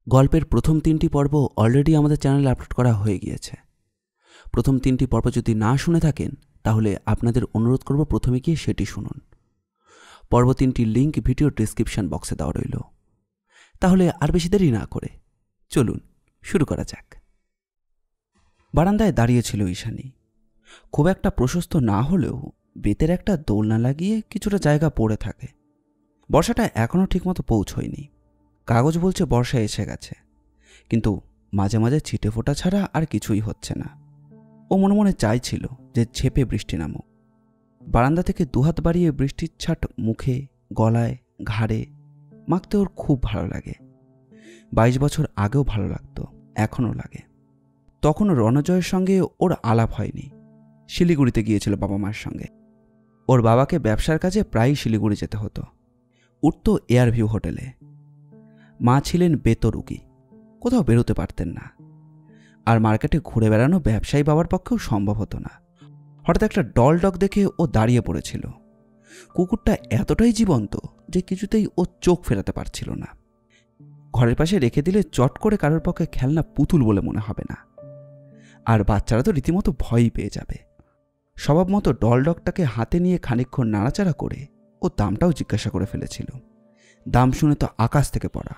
গল্পের প্রথম 3টি পর্ব অলরেডি আমাদের চ্যানেলে আপলোড করা হয়ে গিয়েছে। প্রথম 3টি পর্ব যদি না শুনে থাকেন তাহলে আপনাদের অনুরোধ করব প্রথমে গিয়ে সেটি শুনুন। পর্ব 3টির লিঙ্ক ভিডিও ডেসক্রিপশন বক্সে দেওয়া রইল। তাহলে আর বেশি দেরি না করে চলুন শুরু করা যাক। বারান্দায় দাঁড়িয়েছিল ঈশানী। খুব একটা প্রশস্ত না হলেও বেতের একটা দোলনা লাগিয়ে কিছুটা জায়গা পড়ে থাকে। বর্ষাটা এখনও ঠিকমতো পৌঁছয়নি। কাগজ বলছে বর্ষা এসে গেছে, কিন্তু মাঝে মাঝে ছিটে ফোঁটা ছাড়া আর কিছুই হচ্ছে না। ও মনে মনে চাইছিল যে ঝেপে বৃষ্টি নামুক। বারান্দা থেকে দুহাত বাড়িয়ে বৃষ্টির ছাট মুখে, গলায়, ঘাড়ে মাখতে ওর খুব ভালো লাগে। 22 বছর আগেও ভালো লাগতো, এখনও লাগে। তখন রণজয়ের সঙ্গে ওর আলাপ হয়নি। শিলিগুড়িতে গিয়েছিল বাবা মার সঙ্গে। ওর বাবাকে ব্যবসার কাজে প্রায়ই শিলিগুড়ি যেতে হতো। উঠত এয়ারভিউ হোটেলে। মা ছিলেন বেতরুগী, কোথাও বেরোতে পারতেন না। আর মার্কেটে ঘুরে বেড়ানো ব্যবসায়ী বাবার পক্ষেও সম্ভব হতো না। হঠাৎ একটা ডল ডগ দেখে ও দাঁড়িয়ে পড়েছিল। কুকুরটা এতটাই জীবন্ত যে কিছুতেই ও চোখ ফেরাতে পারছিল না। ঘরের পাশে রেখে দিলে চট করে কারোর পক্ষে খেলনা পুতুল বলে মনে হবে না, আর বাচ্চারা তো রীতিমতো ভয়ই পেয়ে যাবে। স্বভাব মতো ডল ডগটাকে হাতে নিয়ে খানিকক্ষণ নাড়াচাড়া করে ও দামটাও জিজ্ঞাসা করে ফেলেছিল। দাম শুনে তো আকাশ থেকে পড়া,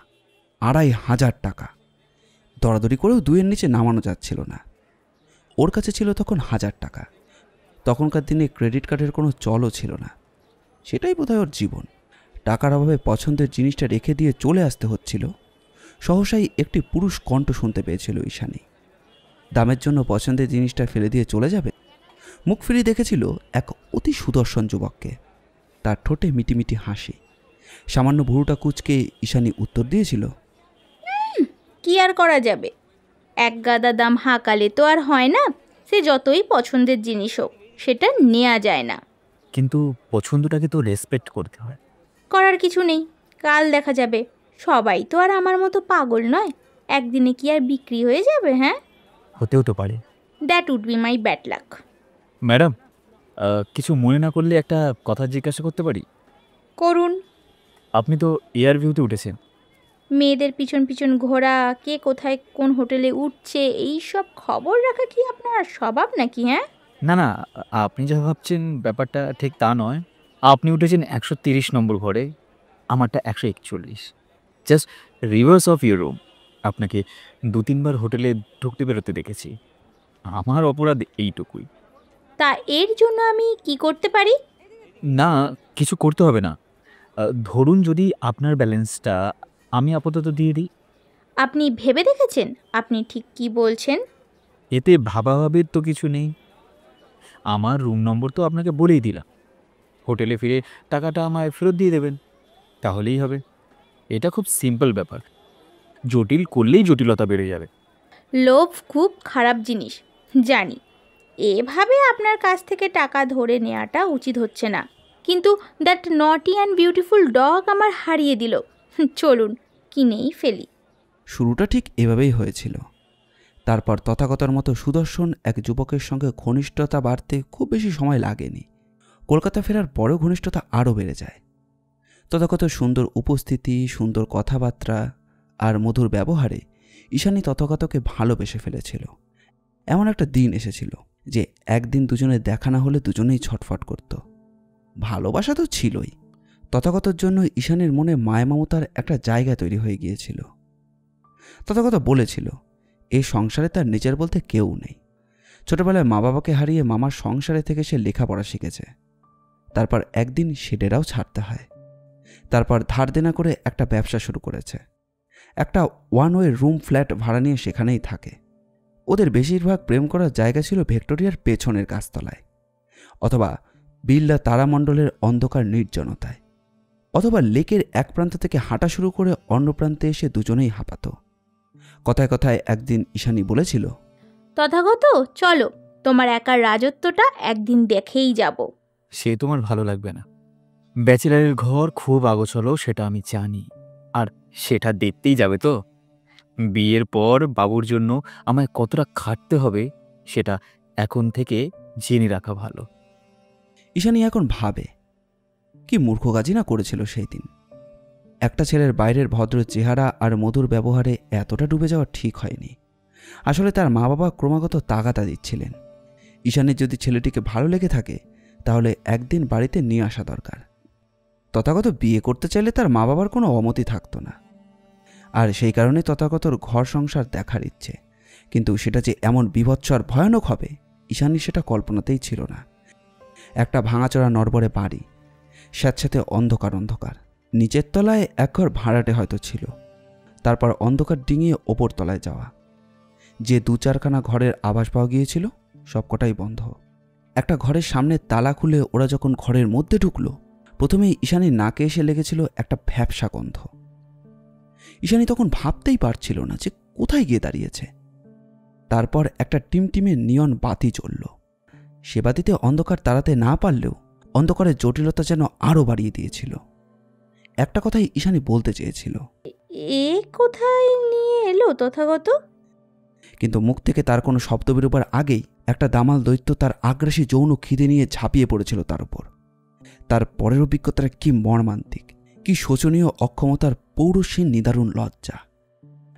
2500 টাকা। দরাদরি করেও 2-এর নিচে নামানো যাচ্ছিল না। ওর কাছে ছিল তখন 1000 টাকা। তখনকার দিনে ক্রেডিট কার্ডের কোনো চলও ছিল না। সেটাই বোধহয় ওর জীবন। টাকার অভাবে পছন্দের জিনিসটা রেখে দিয়ে চলে আসতে হচ্ছিল। সহসাই একটি পুরুষ কণ্ঠ শুনতে পেয়েছিল ঈশানী। দামের জন্য পছন্দের জিনিসটা ফেলে দিয়ে চলে যাবে? মুখ ফিরিয়ে দেখেছিল এক অতি সুদর্শন যুবককে। তার ঠোঁটে মিটিমিটি হাসি। সামান্য ভুরুটা কুঁচকে ঈশানী উত্তর দিয়েছিল, কি আর করা যাবে, এক গাদা দাম হাঁকালে তো আর হয় না। সে যতই পছন্দের জিনিস হোক, সেটা নেওয়া যায় না। কিন্তু পছন্দটাকে তো রেসপেক্ট করতে হয়। করার কিছু নেই, কাল দেখা যাবে। সবাই তো আর আমার মতো পাগল নয়। একদিনে কি আর বিক্রি হয়ে যাবে? হ্যাঁ, হতেও তো পারে। That would be my bad luck. Madam, কিছু মনে না করলে একটা কথা জিজ্ঞাসা করতে পারি? করুন। আপনি তো এয়ার ভিউতে উঠেছেন। মেয়েদের পিছন পিছন ঘোরা, কে কোথায় কোন হোটেলে উঠছে, এই সব খবর রাখা কি আপনার স্বভাব নাকি? হ্যাঁ, না না, আপনি যা ভাবছেন ব্যাপারটা ঠিক তা নয়। আপনি উঠেছেন 130 নম্বর ঘরে, আমারটা 141। Just reverse of your room. আপনাকে 2-3 বার হোটেলে ঢুকতে বেরোতে দেখেছি। আমার অপরাধ এইটুকুই। তা এর জন্য আমি কি করতে পারি? না, কিছু করতে হবে না। ধরুন যদি আপনার ব্যালেন্সটা আমি আপাতত দিয়ে দিই। আপনি ভেবে দেখেছেন আপনি ঠিক কি বলছেন? এতে ভাবাভাবির তো কিছু নেই। আমার রুম নম্বর তো আপনাকে বলেই দিলাম। হোটেলে ফিরে টাকাটা আমায় ফেরত দিয়ে দেবেন, তাহলেই হবে। এটা খুব সিম্পল ব্যাপার। জটিল করলেই জটিলতা বেড়ে যাবে। লোভ খুব খারাপ জিনিস, জানি। এভাবে আপনার কাছ থেকে টাকা ধরে নেওয়াটা উচিত হচ্ছে না, কিন্তু দ্যাট নটি অ্যান্ড বিউটিফুল ডগ আমার হারিয়ে দিল। চলুন কিনেই ফেলি। শুরুটা ঠিক এভাবেই হয়েছিল। তারপর তথাগতার মতো সুদর্শন এক যুবকের সঙ্গে ঘনিষ্ঠতা বাড়তে খুব বেশি সময় লাগেনি। কলকাতা ফেরার পরেও ঘনিষ্ঠতা আরও বেড়ে যায়। তথাগত সুন্দর উপস্থিতি, সুন্দর কথাবার্তা আর মধুর ব্যবহারে ঈশানী তথাগতকে ভালোবেসে ফেলেছিল। এমন একটা দিন এসেছিল যে একদিন দুজনের দেখা না হলে দুজনেই ছটফট করত। ভালোবাসা তো ছিলই, তথাগতর জন্য ঈশানীর মনে মায়া মমতার একটা জায়গা তৈরি হয়ে গিয়েছিল। তথাগত বলেছিল এই সংসারে তার নিজের বলতে কেউ নেই। ছোটবেলায় মা বাবাকে হারিয়ে মামার সংসারে থেকে সে লেখাপড়া শিখেছে। তারপর একদিন সে ডেরাও ছাড়তে হয়। তারপর ধার দেনা করে একটা ব্যবসা শুরু করেছে। একটা ওয়ান ওয়ে রুম ফ্ল্যাট ভাড়া নিয়ে সেখানেই থাকে। ওদের বেশিরভাগ প্রেম করার জায়গা ছিল ভিক্টোরিয়ার পেছনের গাছতলায়, অথবা বিড়লা তারামণ্ডলের অন্ধকার নির্জনতায়, অথবা লেকের এক প্রান্ত থেকে হাঁটা শুরু করে অন্য প্রান্তে এসে দুজনেই হাঁপাতো। কথায় কথায় একদিন ঈশানী বলেছিল, তথাগত চলো, তোমার একার রাজত্বটা একদিন দেখেই যাব। সে তোমার ভালো লাগবে না। ব্যাচেলারের ঘর খুব আগোছালো, সেটা আমি জানি। আর সেটা দেখতেই যাবে তো। বিয়ের পর বাবুর জন্য আমায় কতটা খাটতে হবে সেটা এখন থেকে জেনে রাখা ভালো। ঈশানী এখন ভাবে কি মূর্খ কাজই না করেছিল সেই দিন। একটা ছেলের বাইরের ভদ্র চেহারা আর মধুর ব্যবহারে এতটা ডুবে যাওয়া ঠিক হয়নি। আসলে তার মা বাবা ক্রমাগত তাগাদা দিচ্ছিলেন, ঈশানের যদি ছেলেটিকে ভালো লেগে থাকে তাহলে একদিন বাড়িতে নিয়ে আসা দরকার। তথাগত বিয়ে করতে চাইলে তার মা বাবার কোনো অমতি থাকতো না, আর সেই কারণে তথাগতর ঘর সংসার দেখার ইচ্ছে। কিন্তু সেটা যে এমন বিভৎস আর ভয়ানক হবে ঈশানীর সেটা কল্পনাতেই ছিল না। একটা ভাঙাচোরা নড়বড়ে বাড়ি, স্যাঁতস্যাঁতে অন্ধকার অন্ধকার। নিচের তলায় এক ঘর ভাড়াটে হয়তো ছিল, তারপর অন্ধকার ডিঙিয়ে ওপর তলায় যাওয়া। যে 2-4খানা ঘরের আভাস পাওয়া গিয়েছিল সবকটাই বন্ধ। একটা ঘরের সামনে তালা খুলে ওরা যখন ঘরের মধ্যে ঢুকলো, প্রথমেই ঈশানীর নাকে এসে লেগেছিল একটা ভ্যাপসা গন্ধ। ঈশানী তখন ভাবতেই পারছিল না যে কোথায় গিয়ে দাঁড়িয়েছে। তারপর একটা টিমটিমে নিয়ন বাতি জ্বলল। সে বাতিতে অন্ধকার তাড়াতে না পারলেও অন্ধকারের জটিলতা যেন আরও বাড়িয়ে দিয়েছিল। একটা কথাই ঈশানী বলতে চেয়েছিল, এ কোথায় নিয়ে এলো তথাগত? কিন্তু মুখ থেকে তার কোনো শব্দ বেরোবার আগেই একটা দামাল দৈত্য তার আগ্রাসী যৌন খিদে নিয়ে ঝাঁপিয়ে পড়েছিল তার উপর। তার পরের অভিজ্ঞতাটা কি মর্মান্তিক, কি শোচনীয় অক্ষমতার পৌরুষহীন নিদারুণ লজ্জা।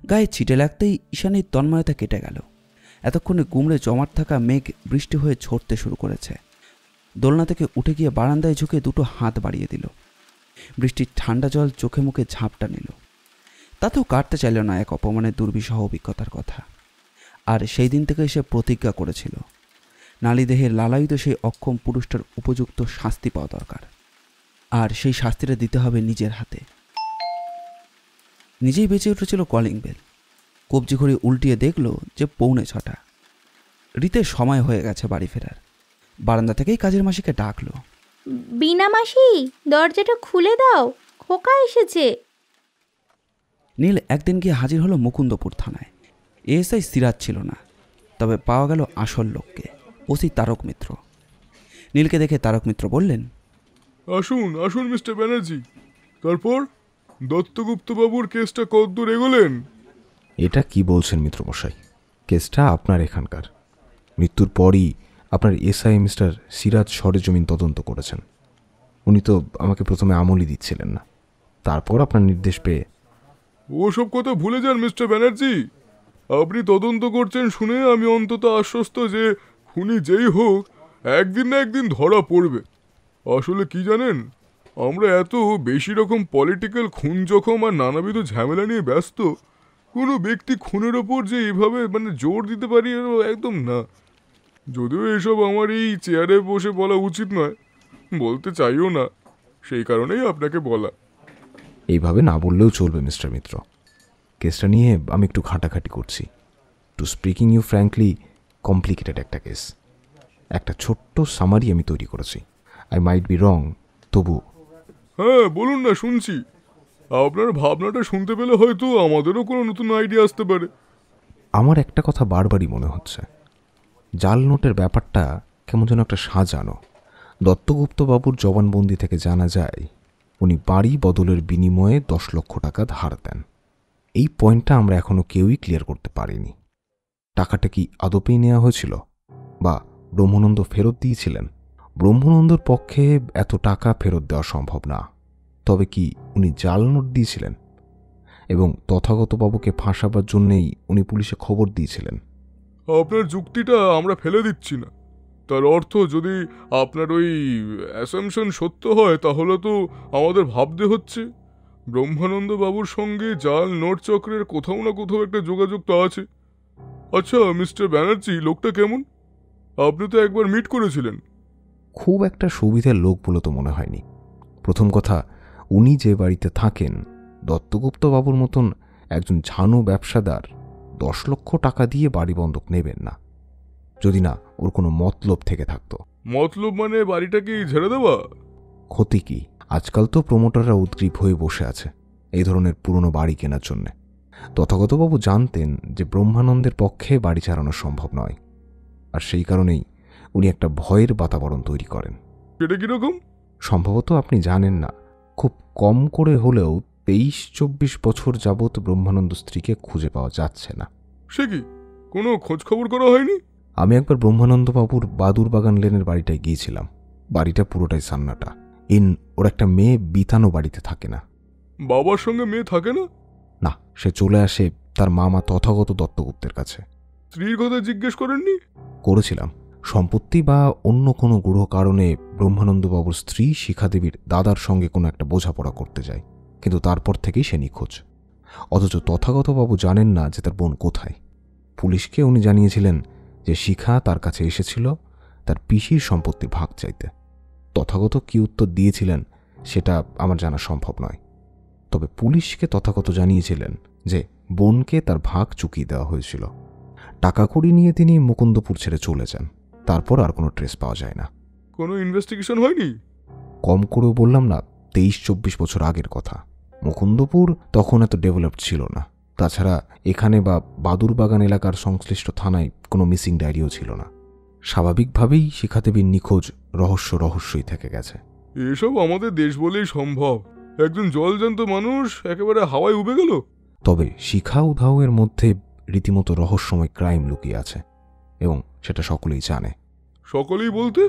গায়ে ছিটে লাগতেই ঈশানীর তন্ময়তা কেটে গেল। এতক্ষণে গুমড়ে জমাট থাকা মেঘ বৃষ্টি হয়ে ঝরতে শুরু করেছে। দোলনা থেকে উঠে গিয়ে বারান্দায় ঝুঁকে দুটো হাত বাড়িয়ে দিল। বৃষ্টির ঠান্ডা জল চোখে মুখে ঝাপটা নিল। তাতেও কাটতে চাইল না এক অপমানের দুর্বিষহ অভিজ্ঞতার কথা। আর সেই দিন থেকে সে প্রতিজ্ঞা করেছিল, নালীদেহের লালায়িত সেই অক্ষম পুরুষটার উপযুক্ত শাস্তি পাওয়া দরকার, আর সেই শাস্তিটা দিতে হবে নিজের হাতে। নিজেই বেঁচে উঠেছিল কলিং বেল। কবজি ঘড়ি উল্টিয়ে দেখল যে 6:45। রীতের সময় হয়ে গেছে বাড়ি ফেরার। বারান্দা থেকেই কাজের মাসিকে ডাকলো, বিনা মাসি, দরজাটা খুলে দাও, খোকা এসেছে। নীল একদিন গিয়ে হাজির হলো মুকুন্দপুর থানায়। এএসআই সিরাজ ছিল না, তবে পাওয়া গেল আসল লোককে, ওসি তারক মিত্র। নীলকে দেখে তারক মিত্র বললেন, আসুন আসুন মিস্টার ব্যানার্জি। তারপর দত্তগুপ্তবাবুর কেসটা কতদূর এগোলেন? এটা কি বলছেন মিত্রমশাই? কেসটা আপনার এখানকার। মৃত্যুর পরই আপনার এসআই মিস্টার সিরাজ সরেজমিন তদন্ত করেছেন। উনি তো আমাকে প্রথমে আমলই দিচ্ছিলেন না, তারপর আপনার নির্দেশ পেয়ে। ওসব কথা ভুলে যান মিস্টার ব্যানার্জি। আপনি তদন্ত করছেন শুনে আমি অন্তত আশ্বস্ত যে খুনি যেই হোক একদিন না একদিন ধরা পড়বে। আসলে কি জানেন, আমরা এত বেশি রকম পলিটিক্যাল খুন জখম আর নানাবিধ ঝামেলা নিয়ে ব্যস্ত, কোনো ব্যক্তি খুনের ওপর যে এভাবে জোর দিতে পারি একদম না। যদিও এসব আমার এই চেয়ারে বসে বলা উচিত নয়, বলতে চাইও না, সেই কারণেই আপনাকে বলা। এইভাবে না বললেও চলবে মিস্টার মিত্র। কেসটা নিয়ে আমি একটু ঘাঁটাঘাঁটি করছি। To speaking you frankly, complicated একটা কেস। একটা ছোট্ট সামারি আমি তৈরি করেছি। আই মাইট বি রং, তবু। হ্যাঁ বলুন না, শুনছি। আপনার ভাবনাটা শুনতে পেলে হয়তো আমাদেরও কোনো নতুন আইডিয়া আসতে পারে। আমার একটা কথা বারবারই মনে হচ্ছে, জাল নোটের ব্যাপারটা কেমন যেন একটা সাজানো। দত্তগুপ্তবাবুর জবানবন্দি থেকে জানা যায় উনি বাড়ি বদলের বিনিময়ে 10 লক্ষ টাকা ধার দেন। এই পয়েন্টটা আমরা এখনও কেউই ক্লিয়ার করতে পারিনি। টাকাটা কি আদপেই নেওয়া হয়েছিল, বা ব্রহ্মানন্দ ফেরত দিয়েছিলেন? ব্রহ্মানন্দর পক্ষে এত টাকা ফেরত দেওয়া সম্ভব না। তবে কি উনি জাল নোট দিয়েছিলেন এবং তথাগতবাবুকে ফাঁসাবার জন্যেই উনি পুলিশে খবর দিয়েছিলেন? আপনার যুক্তিটা আমরা ফেলে দিচ্ছি না। তার অর্থ যদি আপনার ওই অ্যাসামশন সত্য হয়, তাহলে তো আমাদের ভাবতে হচ্ছে ব্রহ্মানন্দ বাবুর সঙ্গে জাল নোট চক্রের কোথাও না কোথাও একটা যোগাযোগ তো আছে। আচ্ছা মিস্টার ব্যানার্জি, লোকটা কেমন? আপনি তো একবার মিট করেছিলেন। খুব একটা সুবিধার লোক বলে তো মনে হয়নি। প্রথম কথা, উনি যে বাড়িতে থাকেন, দত্তগুপ্তবাবুর মতন একজন ঝানু ব্যবসাদার 10 লক্ষ টাকা দিয়ে বাড়ি বন্ধক নেবেন না, যদি না ওর কোনো মতলব থেকে থাকতো। মতলব মানে বাড়িটা কি ঝেড়ে দেওয়া? ক্ষতি কি? আজকাল তো প্রমোটাররা উদ্গ্রীব হয়ে বসে আছে এই ধরনের পুরনো বাড়ি কেনার জন্যে। তথাগতবাবু জানতেন যে ব্রহ্মানন্দের পক্ষে বাড়ি চালানো সম্ভব নয়, আর সেই কারণেই উনি একটা ভয়ের বাতাবরণ তৈরি করেন। সেটা কিরকম? সম্ভবত আপনি জানেন না, খুব কম করে হলেও 23-24 বছর যাবৎ ব্রহ্মানন্দ স্ত্রীকে খুঁজে পাওয়া যাচ্ছে না। সে কি, কোনো খোঁজ খবর করা হয়নি? আমি একবার ব্রহ্মানন্দবাবুর বাদুরবাগান লেনের বাড়িটায় গিয়েছিলাম। বাড়িটা পুরোটাই সান্নাটা। ওর একটা মেয়ে বিতানো বাড়িতে থাকে না। বাবার সঙ্গে মেয়ে থাকে না? না, সে চলে আসে তার মামা তথাগত দত্তগুপ্তের কাছে। স্ত্রীর কথা জিজ্ঞেস করেননি? করেছিলাম। সম্পত্তি বা অন্য কোনো গূঢ় কারণে ব্রহ্মানন্দবাবুর স্ত্রী শিখাদেবীর দাদার সঙ্গে কোনো একটা বোঝাপড়া করতে যায়, কিন্তু তারপর থেকেই সে নিখোঁজ। অথচ তথাগতবাবু জানেন না যে তার বোন কোথায়। পুলিশকে উনি জানিয়েছিলেন যে শিখা তার কাছে এসেছিল তার পিসির সম্পত্তির ভাগ চাইতে। তথাগত কি উত্তর দিয়েছিলেন সেটা আমার জানা সম্ভব নয়, তবে পুলিশকে তথাগত জানিয়েছিলেন যে বোনকে তার ভাগ চুকিয়ে দেওয়া হয়েছিল। টাকা কড়ি নিয়ে তিনি মুকুন্দপুর ছেড়ে চলে যান। তারপর আর কোনো ট্রেস পাওয়া যায় না। কোনো ইনভেস্টিগেশন হয়নি? কম করেও বললাম না, 23-24 বছর আগের কথা। মুকুন্দপুর তখন এত ডেভেলপড ছিল না। তাছাড়া এখানে বা বাদুরবাগান এলাকার সংশ্লিষ্ট থানায় কোনো মিসিং ডায়েরিও ছিল না। স্বাভাবিকভাবেই শিখাদেবীর নিখোঁজ রহস্যই থেকে গেছে। এসব আমাদের দেশ বলেই সম্ভব। একজন জলজান্ত মানুষ একেবারে হাওয়ায় উবে গেল। তবে শিখা উধাওয়ের মধ্যে রীতিমতো রহস্যময় ক্রাইম লুকিয়ে আছে, এবং সেটা সকলেই জানে। সকলেই বলতে?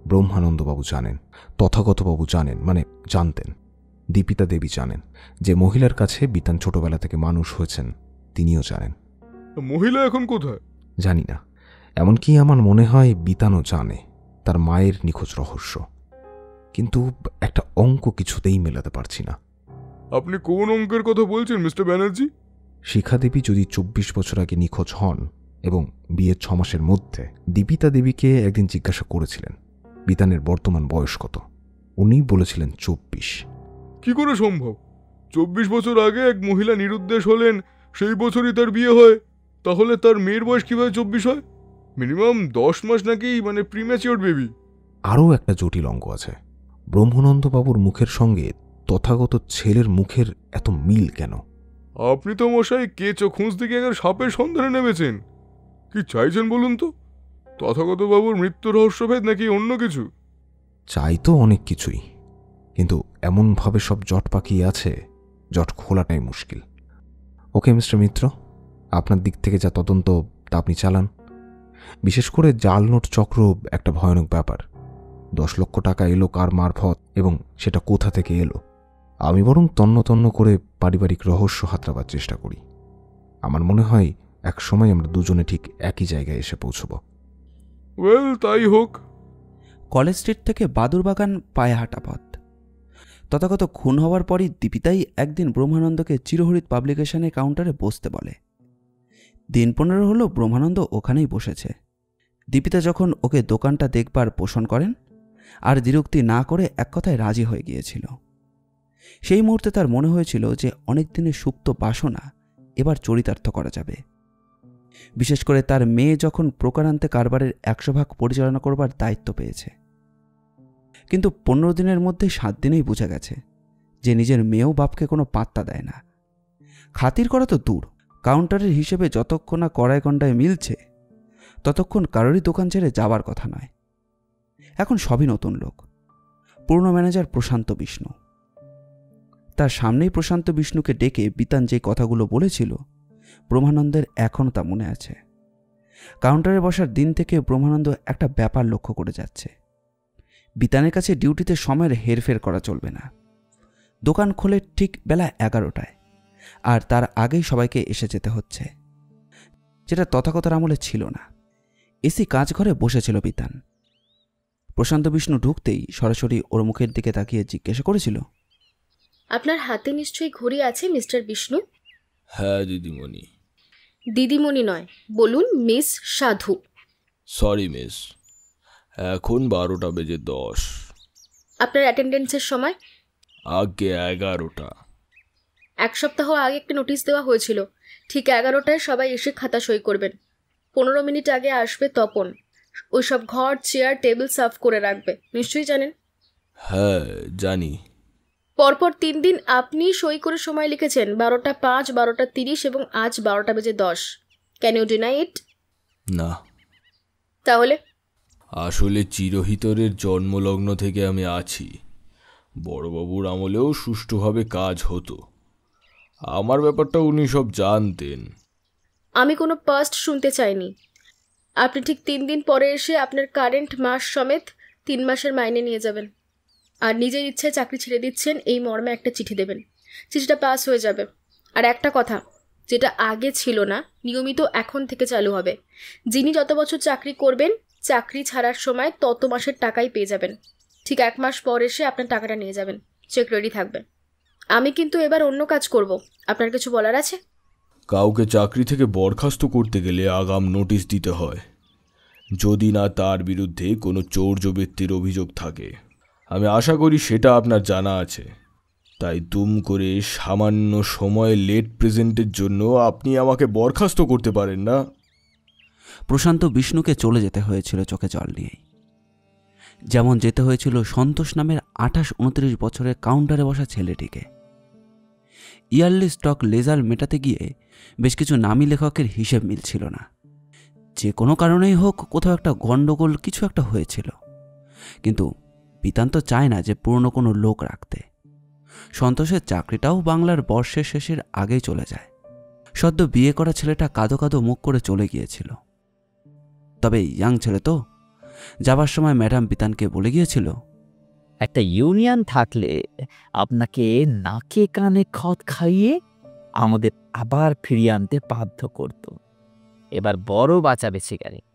ব্রহ্মানন্দবাবু জানেন, তথাগতবাবু জানেন, মানে জানতেন। দীপিতা দেবী জানেন, যে মহিলার কাছে বিতান ছোটবেলা থেকে মানুষ হয়েছেন তিনিও জানেন। মহিলা এখন কোথায়? জানি না। এমনকি আমার মনে হয় বিতানও জানে তার মায়ের নিখোঁজ রহস্য, কিন্তু একটা অঙ্ক কিছুতেই মেলাতে পারছি না। আপনি কোন অঙ্কের কথা বলছেন মিস্টার ব্যানার্জি? শিখাদেবী যদি 24 বছর আগে নিখোঁজ হন এবং বিয়ের 6 মাসের মধ্যে, দীপিতা দেবীকে একদিন জিজ্ঞাসা করেছিলেন বিতানের বর্তমান বয়স কত। উনি বলেছিলেন 24। কি করে সম্ভব? 24 বছর আগে এক মহিলা নিরুদ্দেশ হলেন, সেই বছরই তার বিয়ে হয়। তাহলে তার মেয়ের বয়স কিভাবে 24 হয়? মিনিমাম 10 মাস নাকি, মানে প্রিম্যাচিওর বেবি। আরও একটা জটিল অঙ্ক আছে। ব্রহ্মানন্দবাবুর মুখের সঙ্গে তথাগত ছেলের মুখের এত মিল কেন? আপনি তো মশাই কেঁচো খুঁজতে গিয়ে একবার সাপের সন্ধানে নেমেছেন। কি চাইছেন বলুন তো? তথাগত বাবুর মৃত্যু রহস্যভেদ নাকি অন্য কিছু? চাই তো অনেক কিছুই, কিন্তু এমনভাবে সব জট পাকিয়ে আছে, জট খোলাটাই মুশকিল। ওকে মিস্টার মিত্র, আপনার দিক থেকে যা তদন্ত তা আপনি চালান। বিশেষ করে জাল নোট চক্র একটা ভয়ানক ব্যাপার। 10 লক্ষ টাকা এলো কার মারফত এবং সেটা কোথা থেকে এলো? আমি বরং তন্ন করে পারিবারিক রহস্য হাতড়াবার চেষ্টা করি। আমার মনে হয় এক সময় আমরা দুজনে ঠিক একই জায়গায় এসে পৌঁছব। ওয়েল, তাই হোক। কলেজ স্ট্রিট থেকে বাদুরবাগান পায়ে হাঁটা পথ। তথাগত খুন হওয়ার পরই দীপিতাই একদিন ব্রহ্মানন্দকে চিরহরিত পাবলিকেশনের কাউন্টারে বসতে বলে। দিন 15 হলো ব্রহ্মানন্দ ওখানেই বসেছে। দীপিতা যখন ওকে দোকানটা দেখবার পোষণ করেন, আর দ্বিরুক্তি না করে এক কথায় রাজি হয়ে গিয়েছিল। সেই মুহূর্তে তার মনে হয়েছিল যে অনেক দিনের সুপ্ত বাসনা এবার চরিতার্থ করা যাবে। বিশেষ করে তার মেয়ে যখন প্রকারান্তে কারবারের 100 ভাগ পরিচালনা করবার দায়িত্ব পেয়েছে। কিন্তু 15 দিনের মধ্যে 7 দিনেই বোঝা গেছে যে নিজের মেয়েও বাপকে কোনো পাত্তা দেয় না। খাতির করা তো দূর, কাউন্টারের হিসেবে যতক্ষণ না কড়ায় গন্ডায় মিলছে ততক্ষণ কারোরই দোকান ছেড়ে যাবার কথা নয়। এখন সবই নতুন লোক। পুরনো ম্যানেজার প্রশান্ত বিষ্ণু। তার সামনেই প্রশান্ত বিষ্ণুকে ডেকে বিতান যে কথাগুলো বলেছিল, ব্রহ্মানন্দের এখনও তা মনে আছে। কাউন্টারে বসার দিন থেকে ব্রহ্মানন্দ একটা ব্যাপার লক্ষ্য করে যাচ্ছে। বিতানের কাছে ডিউটিতে সময়ের হেরফের করা চলবে না। দোকান খোলে ঠিক বেলা 11টায়, আর তার আগেই সবাইকে এসে যেতে হচ্ছে, যেটা তথাগতার আমলে ছিল না। এসি কাজঘরে বসেছিল বিতান। প্রশান্ত বিষ্ণু ঢুকতেই সরাসরি ওর মুখের দিকে তাকিয়ে জিজ্ঞাসা করেছিল, আপনার হাতে নিশ্চয়ই ঘড়ি আছে মিস্টার বিষ্ণু? হ্যাঁ দিদিমণি। দিদিমণি নয়, বলুন মিস সাধু। সরি মিস, এখন 12টা বেজে 10। আপনার অ্যাটেন্ডেন্সের সময়? আগে 11টা। 1 সপ্তাহ আগে একটা নোটিশ দেওয়া হয়েছিল, ঠিক 11টায় সবাই এসে খাতা সই করবেন। 15 মিনিট আগে আসবে তপন, ওইসব ঘর চেয়ার টেবিল সার্ভ করে রাখবে, নিশ্চয়ই জানেন। হ্যাঁ জানি। পরপর 3 দিন আপনি সই করে সময় লিখেছেন, 12টা 5, 12টা 30 এবং আজ 12টা বেজে 10। Can you deny it? না। তাহলে? আসলে চিরহিতরের জন্মলগ্ন থেকে আমি আছি। বড়বাবুর আমলেও সুষ্ঠুভাবে কাজ হতো। আমার ব্যাপারটা উনি সব জানতেন। আমি কোনো পাস্ট শুনতে চাইনি। আপনি ঠিক 3 দিন পরে এসে আপনার কারেন্ট মাস সমেত 3 মাসের মাইনে নিয়ে যাবেন, আর নিজের ইচ্ছায় চাকরি ছেড়ে দিচ্ছেন এই মর্মে একটা চিঠি দেবেন। চিঠিটা পাস হয়ে যাবে। আর একটা কথা, যেটা আগে ছিল না, নিয়মিত এখন থেকে চালু হবে। যিনি যত বছর চাকরি করবেন, চাকরি ছাড়ার সময় তত মাসের টাকাই পেয়ে যাবেন। ঠিক 1 মাস পর এসে আপনার টাকাটা নিয়ে যাবেন। চেক রেডি থাকবে। আমি কিন্তু এবার অন্য কাজ করব। আপনার কিছু বলার আছে? কাউকে চাকরি থেকে বরখাস্ত করতে গেলে আগাম নোটিশ দিতে হয়, যদি না তার বিরুদ্ধে কোনো চৌর্যবৃত্তির অভিযোগ থাকে। আমি আশা করি সেটা আপনার জানা আছে। তাই দুম করে সামান্য সময় লেট প্রেজেন্টের জন্য আপনি আমাকে বরখাস্ত করতে পারেন না। প্রশান্ত বিষ্ণুকে চলে যেতে হয়েছিল চোখে জল নিয়েই, যেমন যেতে হয়েছিল সন্তোষ নামের 28-29 বছরের কাউন্টারে বসা ছেলেটিকে। ইয়ারলি স্টক লেজার মেটাতে গিয়ে বেশ কিছু নামী লেখকের হিসেব মিলছিল না। যে কোনো কারণেই হোক কোথাও একটা গণ্ডগোল কিছু একটা হয়েছিল, কিন্তু বিতান তো চায় না যে পুরনো কোনো লোক রাখতে। সন্তোষের চাকরিটাও বাংলার বর্ষের শেষের আগেই চলে যায়। সদ্য বিয়ে করা ছেলেটা কাঁদো কাঁদো মুখ করে চলে গিয়েছিল। তবে ইয়াং ছেলে তো, যাবার সময় ম্যাডাম বিতানকে বলে গিয়েছিল, একটা ইউনিয়ন থাকলে আপনাকে নাকে কানে খত খাইয়ে আমাদের আবার ফিরিয়ে আনতে বাধ্য করত। এবার বড় বাঁচাবে সিগারেট,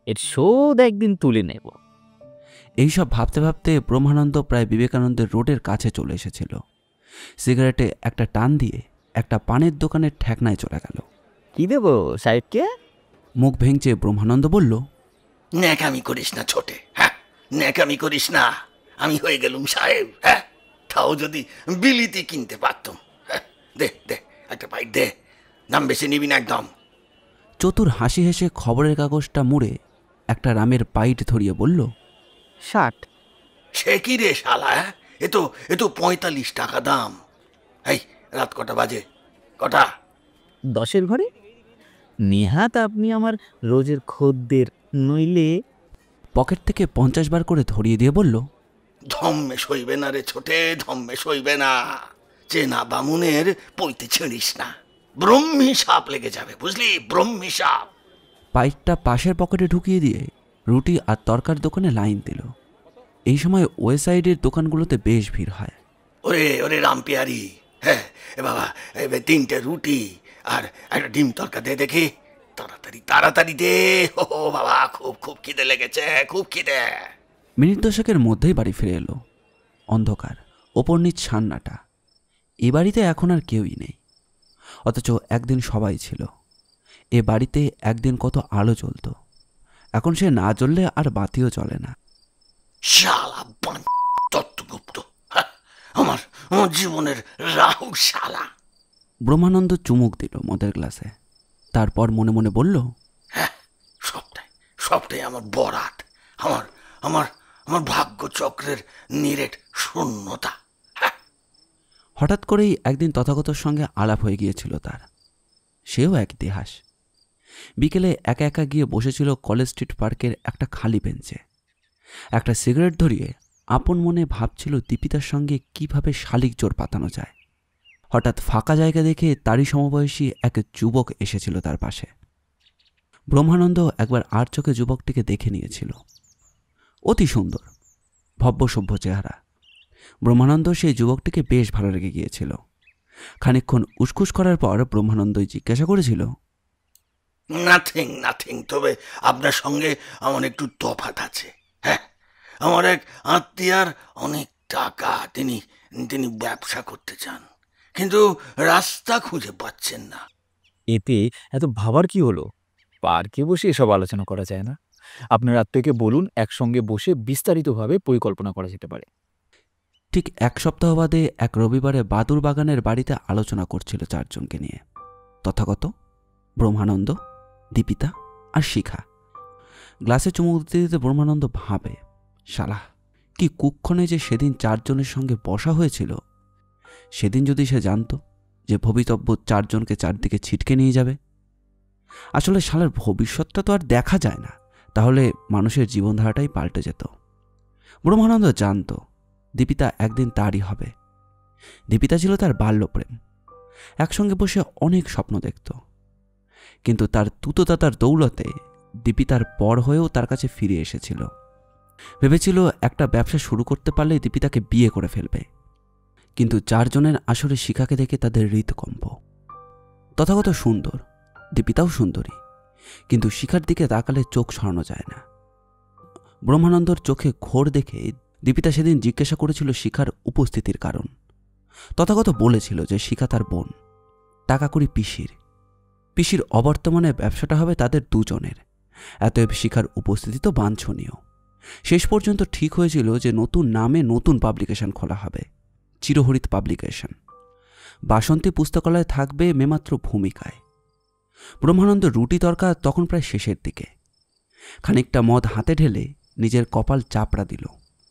এর শোধ একদিন তুলে নেব। এইসব ভাবতে ভাবতে ব্রহ্মানন্দ প্রায় বিবেকানন্দের রোডের কাছে চলে এসেছিল। সিগারেটে একটা টান দিয়ে একটা পানের দোকানের ঠেকনায় চলে গেল। কি দেব সাহেবকে? মুখ ভেঙচে ব্রহ্মানন্দ বলল, ন্যাকামি করিস না ছোটে, হ্যাঁ ন্যাকামি করিস না। আমি হয়ে গেলুম সাহেব, হ্যাঁ তাও যদি বিলিতি কিনতে পারতাম। হ্যাঁ, দে দে একটা বাইট দে, দাম বেশি নিবি না একদম। চতুর হাসি হেসে খবরের কাগজটা মুড়ে একটা রামের পাইট ধরিয়ে বলল, 60। সে কি রে শালা, হ্যাঁ এ তো 45 টাকা দাম। এই রাত কটা বাজে? কটা? 10-এর ঘরে। নেহাত আপনি আমার রোজের খদ্দের, নইলে। পকেট থেকে 50 বার করে ধরিয়ে দিয়ে বলল, ধম্মে সইবে না রে ছোটে, ধম্মে সইবে না। চেনা বামুনের পইতে ছিঁড়িস না, ব্রহ্মী সাপ লেগে যাবে, বুঝলি? ব্রহ্মী সাপ। পাইটটা পাশের পকেটে ঢুকিয়ে দিয়ে রুটি আর তরকার দোকানে লাইন দিল। এই সময় ওয়ে সাইডের দোকানগুলোতে বেশ ভিড় হয়। ওরে ওরে রামপিয়ারি, হ্যাঁ এ বাবা, এবার 3টে রুটি আর একটা ডিম তরকা দে দেখি, তাড়াতাড়ি তাড়াতাড়ি দে। ও বাবা, খুব খুব খিদে লেগেছে, খুব খিদে। মিনিট 10-এর মধ্যেই বাড়ি ফিরে এলো। অন্ধকার, ওপর নিচ সান্নাটা। এ বাড়িতে এখন আর কেউই নেই, অথচ একদিন সবাই ছিল। এ বাড়িতে একদিন কত আলো জ্বলত, এখন সে না জ্বললে আর বাতিও চলে না। শালা বান দত্তগুপ্ত, হ্যাঁ, আমার জীবনের রাহু শালা। ব্রহ্মানন্দ চুমুক দিল মদের গ্লাসে, তারপর মনে মনে বলল, হ্যাঁ, সবটাই আমার বরাত, আমার আমার আমার ভাগ্য চক্রের নিরেট শূন্যতা। হঠাৎ করেই একদিন তথাগতর সঙ্গে আলাপ হয়ে গিয়েছিল তার। সেও এক ইতিহাস। বিকেলে একা একা গিয়ে বসেছিল কলেজ স্ট্রিট পার্কের একটা খালি বেঞ্চে। একটা সিগারেট ধরিয়ে আপন মনে ভাবছিল দীপিতার সঙ্গে কিভাবে শালিক জোর পাতানো যায়। হঠাৎ ফাঁকা জায়গা দেখে তারই সমবয়সী এক যুবক এসেছিল তার পাশে। ব্রহ্মানন্দ একবার আর চোখে যুবকটিকে দেখে নিয়েছিল। অতি সুন্দর, ভব্যসভ্য চেহারা। ব্রহ্মানন্দ সেই যুবকটিকে বেশ ভালো লেগে গিয়েছিল। খানিকক্ষণ উসখুস করার পর ব্রহ্মানন্দই জিজ্ঞাসা করেছিল, নাথিং, তবে আপনার সঙ্গে আমার একটু তফাৎ আছে। হ্যাঁ, আমার এক আত্মীয়ার অনেক টাকা, তিনি ব্যবসা করতে চান, কিন্তু রাস্তা খুঁজে পাচ্ছেন না। এতে এত ভাবার কি হলো? পার্কে বসে এসব আলোচনা করা যায় না? আপনার আত্মীয়কে বলুন, একসঙ্গে বসে বিস্তারিতভাবে পরিকল্পনা করা যেতে পারে। ঠিক 1 সপ্তাহ বাদে এক রবিবারে বাদুর বাগানের বাড়িতে আলোচনা করছিল 4 জনকে নিয়ে। তথাগত, ব্রহ্মানন্দ, দীপিতা আর শিখা। গ্লাসে চুমুক দিতে দিতে ব্রহ্মানন্দ ভাবে, শালা কি কুক্ষণে যে সেদিন 4 জনের সঙ্গে বসা হয়েছিল। সেদিন যদি সে জানত যে ভবিতব্য 4 জনকে চারদিকে ছিটকে নিয়ে যাবে। আসলে শালার ভবিষ্যৎটা তো আর দেখা যায় না, তাহলে মানুষের জীবনধারাটাই পাল্টে যেত। ব্রহ্মানন্দ জানত দীপিতা একদিন তারই হবে। দীপিতা ছিল তার বাল্যপ্রেম। একসঙ্গে বসে অনেক স্বপ্ন দেখত, কিন্তু তার তুতোতাতার দৌলতে দীপিতার পর হয়েও তার কাছে ফিরে এসেছিল। ভেবেছিল একটা ব্যবসা শুরু করতে পারলে দীপিতাকে বিয়ে করে ফেলবে। কিন্তু 4 জনের আসরে শিখাকে দেখে তাদের হৃদকম্প। তথাগত সুন্দর, দীপিতাও সুন্দরী, কিন্তু শিখার দিকে তাকালে চোখ সরানো যায় না। ব্রহ্মানন্দর চোখে ঘোর দেখে দীপিতা সেদিন জিজ্ঞাসা করেছিল শিখার উপস্থিতির কারণ। তথাগত বলেছিল যে শিখা তার বোন, টাকা করি পিসির অবর্তমানে ব্যবসাটা হবে তাদের দুজনের। এতএব শিখার উপস্থিতি তো বাঞ্ছনীয়। শেষ পর্যন্ত ঠিক হয়েছিল যে নতুন নামে নতুন পাবলিকেশন খোলা হবে, চিরহরিত পাবলিকেশন। বাসন্তী পুস্তকালয় থাকবে মেমাত্র ভূমিকায়। ব্রহ্মানন্দ রুটি তরকা তখন প্রায় শেষের দিকে। খানিকটা মদ হাতে ঢেলে নিজের কপাল চাপড়া দিল,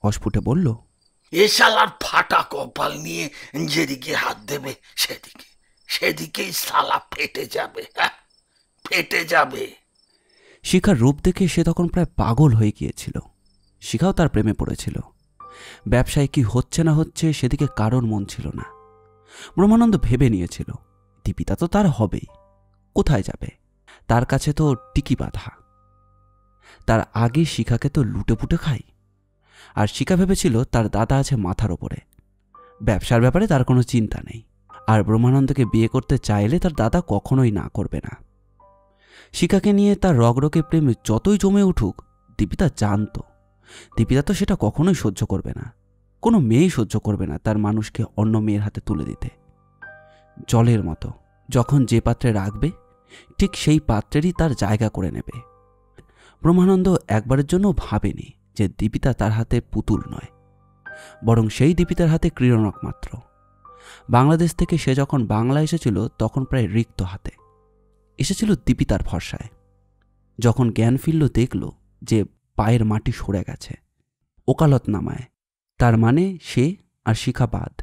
অস্ফুটে বলল, এ শালার ফাটা কপাল নিয়ে যেদিকে হাত দেবে সেদিকেই শালা ফেটে যাবে, ফেটে যাবে। শিখার রূপ দেখে সে তখন প্রায় পাগল হয়ে গিয়েছিল। শিখাও তার প্রেমে পড়েছিল। ব্যবসায় কি হচ্ছে না হচ্ছে সেদিকে কারোর মন ছিল না। ব্রহ্মানন্দ ভেবে নিয়েছিল দীপিতা তো তার হবেই, কোথায় যাবে, তার কাছে তো টিকি বাঁধা। তার আগে শিখাকে তো লুটে পুটে খাই। আর শিখা ভেবেছিল তার দাদা আছে মাথার ওপরে, ব্যবসার ব্যাপারে তার কোনো চিন্তা নেই। আর ব্রহ্মানন্দকে বিয়ে করতে চাইলে তার দাদা কখনোই না করবে না। শিখাকে নিয়ে তার রগরগে প্রেম যতই জমে উঠুক, দীপিতা জানত দীপিতা তো সেটা কখনোই সহ্য করবে না। কোনো মেয়েই সহ্য করবে না তার মানুষকে অন্য মেয়ের হাতে তুলে দিতে। জলের মতো যখন যে পাত্রে রাখবে ঠিক সেই পাত্রেরই তার জায়গা করে নেবে। ব্রহ্মানন্দ একবারের জন্য ভাবেনি যে দীপিতা তার হাতে পুতুল নয়, বরং সেই দীপিতার হাতে ক্রীড়নক মাত্র। বাংলাদেশ থেকে সে যখন বাংলা এসেছিল তখন প্রায় রিক্ত হাতে এসেছিল দীপিতার ভরসায়। যখন জ্ঞান ফিরল দেখল যে পায়ের মাটি সরে গেছে, ওকালত নামায়, তার মানে সে আর শিখা বাদ।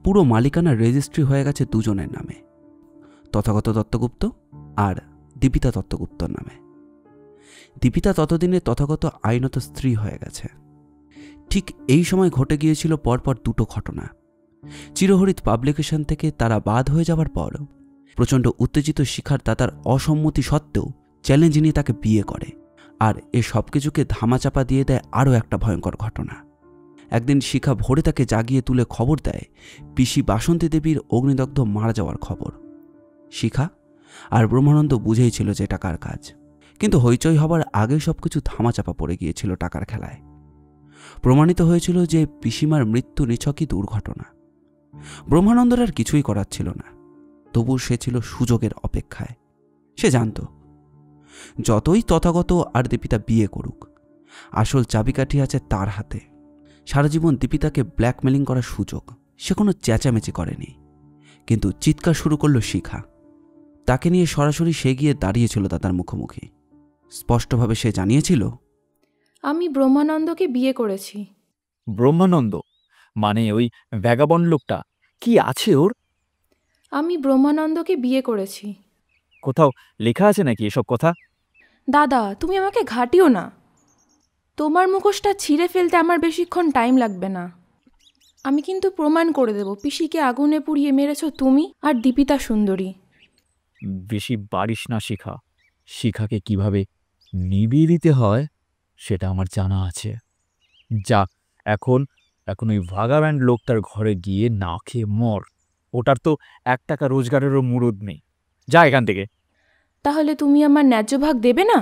পুরো মালিকানা রেজিস্ট্রি হয়ে গেছে দুজনের নামে, তথাগত দত্তগুপ্ত আর দীপিতা দত্তগুপ্তর নামে। দীপিতা ততদিনে তথাগত আইনত স্ত্রী হয়ে গেছে। ঠিক এই সময় ঘটে গিয়েছিল পরপর দুটো ঘটনা। চিরহরিত পাবলিকেশন থেকে তারা বাদ হয়ে যাওয়ার পর প্রচণ্ড উত্তেজিত শিখার দাদার অসম্মতি সত্ত্বেও চ্যালেঞ্জ নিয়ে তাকে বিয়ে করে। আর এ সব কিছুকে ধামাচাপা দিয়ে দেয় আরও একটা ভয়ঙ্কর ঘটনা। একদিন শিখা ভোরে তাকে জাগিয়ে তুলে খবর দেয় পিসি বাসন্তী দেবীর অগ্নিদগ্ধ মারা যাওয়ার খবর। শিখা আর ব্রহ্মানন্দ বুঝেই ছিল যে টাকার কাজ, কিন্তু হইচই হবার আগে সবকিছু ধামাচাপা পড়ে গিয়েছিল টাকার খেলায়। প্রমাণিত হয়েছিল যে পিসিমার মৃত্যু নিছকই দুর্ঘটনা। ব্রহ্মানন্দের আর কিছুই করার ছিল না, তবু সে ছিল সুযোগের অপেক্ষায়। সে জানত যতই তথাগত আর দীপিতা বিয়ে করুক, আসল চাবিকাঠি আছে তার হাতে। সারা জীবন দীপিতাকে ব্ল্যাকমেলিং করার সুযোগ সে কোনো চেঁচামেচি করেনি, কিন্তু চিৎকার শুরু করল শিখা। তাকে নিয়ে সরাসরি সে গিয়ে দাঁড়িয়েছিল দাদার মুখোমুখি। স্পষ্টভাবে সে জানিয়েছিল, আমি ব্রহ্মানন্দকে বিয়ে করেছি। ব্রহ্মানন্দ মানে ওই ভ্যাগাবন্ড লোকটা? কি আছে ওর? আমি ব্রহ্মানন্দকে বিয়ে করেছি। কোথাও লেখা আছে নাকি এসব কথা? দাদা, তুমি আমাকে ঘাটিও না। তোমার মুখোশটা ছিঁড়ে ফেলতে আমার বেশিক্ষণ টাইম লাগবে না। আমি কিন্তু প্রমাণ করে দেব পিসিকে আগুনে পুড়িয়ে মেরেছ তুমি আর দীপিতা সুন্দরী। বেশি বাড়িস না শিখা। শিখাকে কিভাবে নিবিয়ে দিতে হয় সেটা আমার জানা আছে। যা এখন ওই ভাগাব্যান্ড লোকটার ঘরে গিয়ে না খেয়ে মর। ওটার তো 1 টাকা রোজগারেরও মুরুদ নেই। যা এখান থেকে। তাহলে তুমি আমার ন্যায্য ভাগ দেবে না?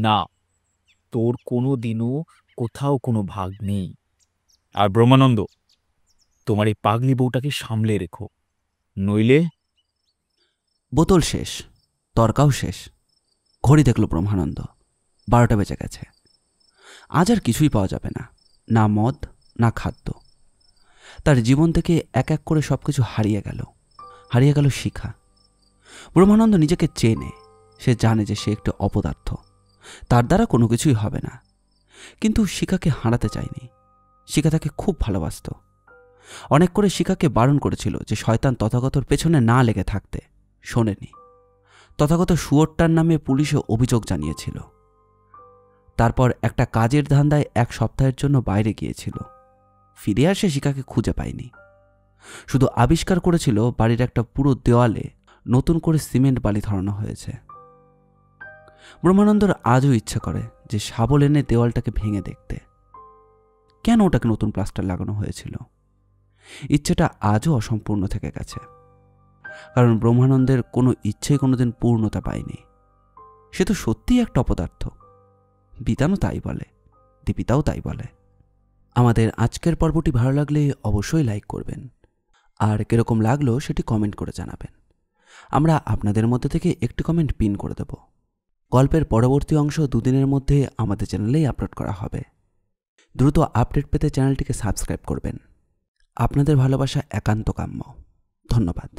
না, তোর কোনো দিনও কোথাও কোনো ভাগ নেই। আর ব্রহ্মানন্দ, তোমার এই পাগলি বউটাকে সামলে রেখো, নইলে। বোতল শেষ, তর্কাও শেষ। ঘড়ি দেখল ব্রহ্মানন্দ, 12টা বেজে গেছে। আজ আর কিছুই পাওয়া যাবে না, না মদ না খাদ্য। তার জীবন থেকে এক এক করে সবকিছু হারিয়ে গেল শিখা। ব্রহ্মানন্দ নিজেকে চেনে, সে জানে যে সে একটি অপদার্থ, তার দ্বারা কোনো কিছুই হবে না। কিন্তু শিখাকে হারাতে চায়নি। শিখা তাকে খুব ভালোবাসত। অনেক করে শিখাকে বারণ করেছিল যে শয়তান তথাগতর পেছনে না লেগে থাকতে, শোনেনি। তথাগত শুয়োরটার নামে পুলিশে অভিযোগ জানিয়েছিল। তারপর একটা কাজের ধান্দায় 1 সপ্তাহের জন্য বাইরে গিয়েছিল। ফিরে আসে শিখাকে খুঁজে পায়নি। শুধু আবিষ্কার করেছিল বাড়ির একটা পুরো দেওয়ালে নতুন করে সিমেন্ট বালি ধরানো হয়েছে। ব্রহ্মানন্দর আজও ইচ্ছে করে যে শাবল এনে দেওয়ালটাকে ভেঙে দেখতে। কেন ওটাকে নতুন প্লাস্টার লাগানো হয়েছিল? ইচ্ছেটা আজও অসম্পূর্ণ থেকে গেছে, কারণ ব্রহ্মানন্দের কোনো ইচ্ছেই কোনোদিন পূর্ণতা পায়নি। সে তো সত্যিই একটা অপদার্থ। বিতানও তাই বলে, দীপিতাও তাই বলে। আমাদের আজকের পর্বটি ভালো লাগলে অবশ্যই লাইক করবেন, আর কীরকম লাগলো সেটি কমেন্ট করে জানাবেন। আমরা আপনাদের মধ্যে থেকে একটি কমেন্ট পিন করে দেব। গল্পের পরবর্তী অংশ 2 দিনের মধ্যে আমাদের চ্যানেলেই আপলোড করা হবে। দ্রুত আপডেট পেতে চ্যানেলটিকে সাবস্ক্রাইব করবেন। আপনাদের ভালোবাসা একান্ত কাম্য। ধন্যবাদ।